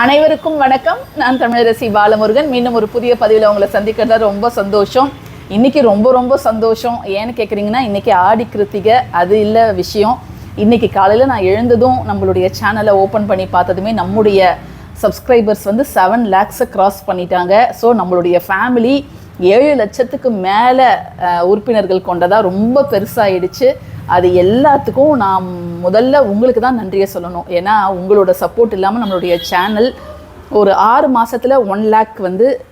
அனைவருக்கும் வணக்கம். நான் தமிழரசி பாலமுருகன். மீண்டும் ஒரு புதிய பதிவில் உங்களை சந்திக்கிறதா ரொம்ப சந்தோஷம். இன்றைக்கி ரொம்ப சந்தோஷம். ஏன்னு கேட்குறீங்கன்னா, இன்றைக்கி ஆடி கிருத்திகை. அது இல்லை விஷயம். இன்றைக்கி காலையில் நான் எழுந்ததும் நம்மளுடைய சேனலை ஓப்பன் பண்ணி பார்த்ததுமே நம்முடைய சப்ஸ்கிரைபர்ஸ் 7 lakhs கிராஸ் பண்ணிட்டாங்க. ஸோ நம்மளுடைய ஃபேமிலி 7 லட்சத்துக்கு மேலே உறுப்பினர்கள் கொண்டதாக ரொம்ப பெருசாகிடுச்சு. அது எல்லாத்துக்கும் நான் முதல்ல உங்களுக்கு தான் நன்றியை சொல்லணும். ஏன்னா உங்களோட சப்போர்ட் இல்லாமல் நம்மளுடைய சேனல் ஒரு 6 மாதத்தில் 1 lakh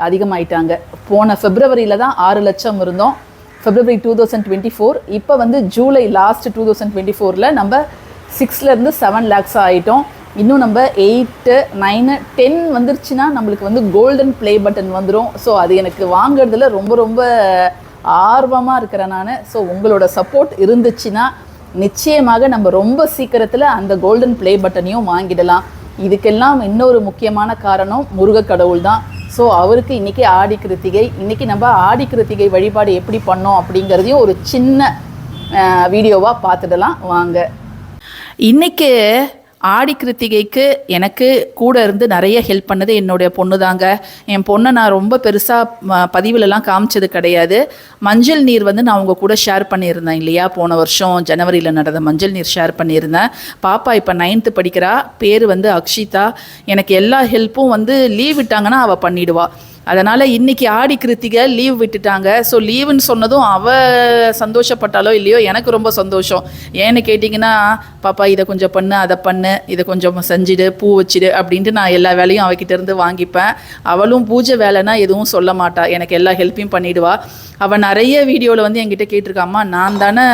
அதிகமாயிட்டாங்க. போன ஃபெப்ரவரியில் தான் 6 லட்சம் இருந்தோம், ஃபெப்ரவரி 2024. இப்போ ஜூலை லாஸ்ட் 2024 நம்ம 6லேருந்து 7 lakhs ஆகிட்டோம். இன்னும் நம்ம 8, 9, 10 வந்துருச்சுன்னா நம்மளுக்கு கோல்டன் ப்ளே பட்டன் வந்துடும். ஸோ அது எனக்கு வாங்குறதுல ரொம்ப ஆர்வமாக இருக்கிறேன் நான். ஸோ உங்களோட சப்போர்ட் இருந்துச்சுன்னா நிச்சயமாக நம்ம ரொம்ப சீக்கிரத்தில் அந்த கோல்டன் ப்ளே பட்டனையும் வாங்கிடலாம். இதுக்கெல்லாம் இன்னொரு முக்கியமான காரணம் முருக கடவுள் தான். ஸோ அவருக்கு இன்றைக்கி ஆடி கிருத்திகை. இன்றைக்கி நம்ம ஆடி கிருத்திகை வழிபாடு எப்படி பண்ணோம் அப்படிங்கிறதையும் ஒரு சின்ன வீடியோவாக பார்த்துடலாம் வாங்க. இன்றைக்கி ஆடி கிருத்திகைக்கு எனக்கு கூட இருந்து நிறைய ஹெல்ப் பண்ணது என்னுடைய பொண்ணு தாங்க. என் பொண்ணை நான் ரொம்ப பெருசாக பதிவுலலாம் காமிச்சது கிடையாது. மஞ்சள் நீர் நான் அவங்க கூட ஷேர் பண்ணியிருந்தேன் இல்லையா, போன வருஷம் ஜனவரியில் நடந்த மஞ்சள் நீர் ஷேர் பண்ணியிருந்தேன். பாப்பா இப்போ 9th படிக்கிறா. பேர் அக்ஷிதா. எனக்கு எல்லா ஹெல்ப்பும் லீவ் விட்டாங்கன்னா அவள் பண்ணிவிடுவாள். அதனால் இன்றைக்கி ஆடி கிருத்திகை லீவ் விட்டுட்டாங்க. ஸோ லீவுன்னு சொன்னதும் அவள் சந்தோஷப்பட்டாலோ இல்லையோ எனக்கு ரொம்ப சந்தோஷம். ஏன்னு கேட்டிங்கன்னா, பாப்பா இதை கொஞ்சம் பண்ணு, அதை பண்ணு, இதை கொஞ்சம் செஞ்சுடு, பூ வச்சுடு அப்படின்ட்டு நான் எல்லா வேலையும் அவகிட்டேருந்து வாங்கிப்பேன். அவளும் பூஜை வேலைன்னா எதுவும் சொல்ல மாட்டாள், எனக்கு எல்லா ஹெல்ப்பையும் பண்ணிவிடுவா. அவள் நிறைய வீடியோவில் என்கிட்ட கேட்டிருக்காம்மா, நான் தானே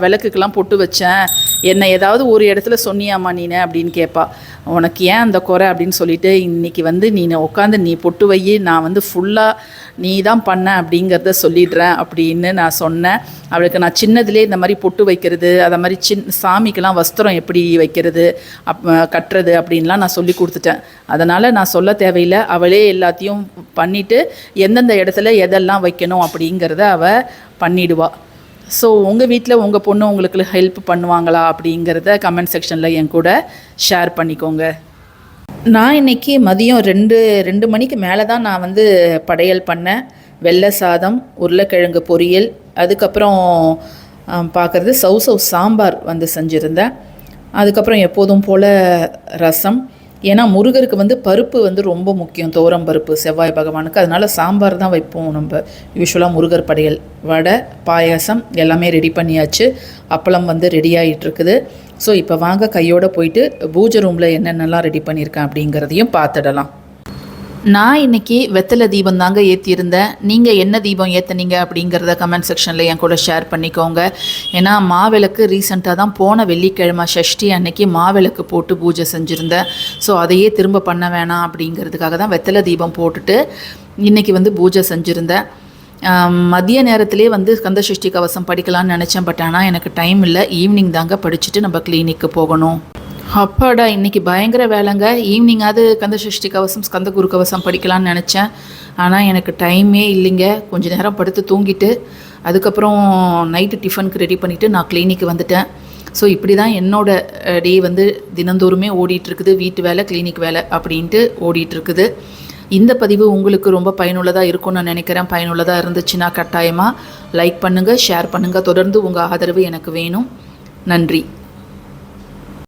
விளக்குக்கெல்லாம் பொட்டு வச்சேன், என்னை ஏதாவது ஒரு இடத்துல சொன்னியாம்மா நீனு அப்படின்னு கேட்பா. உனக்கு ஏன் அந்த குறை அப்படின்னு சொல்லிட்டு, இன்றைக்கி நீ உட்காந்து நீ பொட்டு வை, நான் ஃபுல்லாக நீ தான் பண்ண அப்படிங்கிறத சொல்லிடுறேன் அப்படின்னு நான் சொன்னேன். அவளுக்கு நான் சின்னதுலேயே இந்த மாதிரி பொட்டு வைக்கிறது, அதை மாதிரி சாமிக்கெல்லாம் வஸ்திரம் எப்படி வைக்கிறது, கட்டுறது அப்படின்லாம் நான் சொல்லி கொடுத்துட்டேன். அதனால் நான் சொல்ல தேவையில்லை, அவளே எல்லாத்தையும் பண்ணிவிட்டு எந்தெந்த இடத்துல எதெல்லாம் வைக்கணும் அப்படிங்கிறத அவள் பண்ணிவிடுவாள். ஸோ உங்கள் வீட்டில் உங்கள் பொண்ணு உங்களுக்கு ஹெல்ப் பண்ணுவாங்களா அப்படிங்கிறத கமெண்ட் செக்ஷனில் என் கூட ஷேர் பண்ணிக்கோங்க. நான் இன்றைக்கி மதியம் 2 மணிக்கு மேலே தான் நான் படையல் பண்ணேன். வெள்ளை சாதம், உருளைக்கிழங்கு பொரியல், அதுக்கப்புறம் பார்க்குறது சௌசவ் சாம்பார் செஞ்சுருந்தேன். அதுக்கப்புறம் எப்போதும் போல் ரசம். ஏன்னா முருகருக்கு பருப்பு ரொம்ப முக்கியம், துவரம் பருப்பு செவ்வாய் பகவானுக்கு. அதனால் சாம்பார் தான் வைப்போம் நம்ம யூஸ்வலாக முருகர் படையல். வடை, பாயாசம் எல்லாமே ரெடி பண்ணியாச்சு. அப்பளம் ரெடி ஆகிட்டுருக்குது. ஸோ இப்போ வாங்க கையோடு போயிட்டு பூஜை ரூமில் என்னென்னலாம் ரெடி பண்ணியிருக்கேன் அப்படிங்கிறதையும் பார்த்துடலாம். நான் இன்றைக்கி வெத்தலை தீபம் தாங்க ஏற்றியிருந்தேன். நீங்கள் என்ன தீபம் ஏற்றுனீங்க அப்படிங்கிறத கமெண்ட் செக்ஷனில் என் கூட ஷேர் பண்ணிக்கோங்க. ஏன்னா மாவிளக்கு ரீசெண்டாக தான் போன வெள்ளிக்கிழமை சஷ்டி அன்னைக்கு மாவிளக்கு போட்டு பூஜை செஞ்சுருந்தேன். ஸோ அதையே திரும்ப பண்ண வேணாம் அப்படிங்கிறதுக்காக தான் வெத்தலை தீபம் போட்டுட்டு இன்றைக்கி பூஜை செஞ்சுருந்தேன். மதிய நேரத்திலே கந்த சஷ்டி கவசம் படிக்கலான்னு நினச்சேன். பட் ஆனால் எனக்கு டைம் இல்லை. ஈவினிங் தாங்க படிச்சுட்டு நம்ம கிளினிக்கு போகணும். அப்பாடா, இன்றைக்கி பயங்கர வேலைங்க. ஈவினிங்காவது கந்த சஷ்டி கவசம், ஸ்கந்த குரு கவசம் படிக்கலான்னு நினச்சேன். ஆனால் எனக்கு டைமே இல்லைங்க. கொஞ்சம் நேரம் படுத்து தூங்கிட்டு அதுக்கப்புறம் நைட்டு டிஃபனுக்கு ரெடி பண்ணிவிட்டு நான் கிளினிக்கு வந்துட்டேன். ஸோ இப்படி தான் என்னோடய டே தினந்தோறுமே ஓடிட்டுருக்குது. வீட்டு வேலை, கிளினிக் வேலை அப்படின்ட்டு ஓடிட்டுருக்குது. இந்த பதிவு உங்களுக்கு ரொம்ப பயனுள்ளதாக இருக்கும்னு நான் நினைக்கிறேன். பயனுள்ளதாக இருந்துச்சுன்னா கட்டாயமாக லைக் பண்ணுங்கள், ஷேர் பண்ணுங்கள். தொடர்ந்து உங்கள் ஆதரவு எனக்கு வேணும். நன்றி.